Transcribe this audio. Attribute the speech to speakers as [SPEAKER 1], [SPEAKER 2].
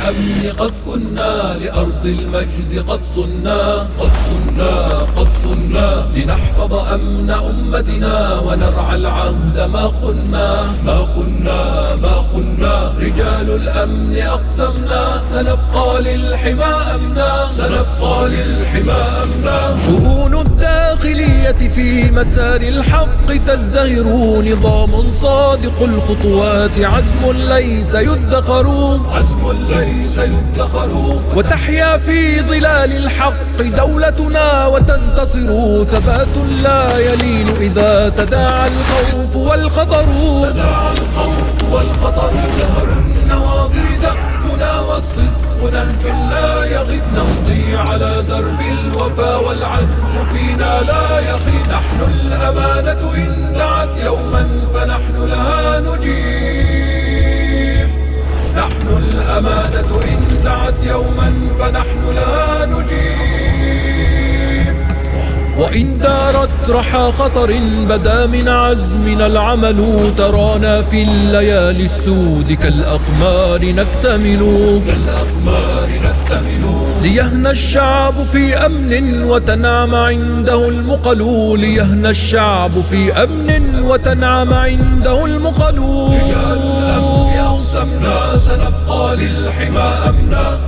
[SPEAKER 1] الأمن قد كنا لأرض المجد قد صنا لنحفظ أمن أمتنا ونرعى العهد ما خنا رجال الأمن أقسمنا سنبقى للحمى أمنا شؤون الداخلية في مسار الحق تزدهر نظام صادق الخطوات عزم ليس يدخر وتحيا في ظلال الحق دولتنا وتنتصر ثبات لا يلين إذا تداعى الخوف والخطر زهر النواظر دأبنا والصدق نهج لا يغب نمضي على درب الوفا والعزم فينا لا يخي نحن الأمانة إن دعت يوما فنحن لها نجيب إن دعت يوما فنحن لها نجيب وإن دارت رحى خطر بدا من عزمنا العمل ترانا في الليالي السود كالأقمار نكتمل ليهنى الشعب في أمن وتنعم عنده المقل رجال الأمن أقسمنا سنبقى للحمى أمنا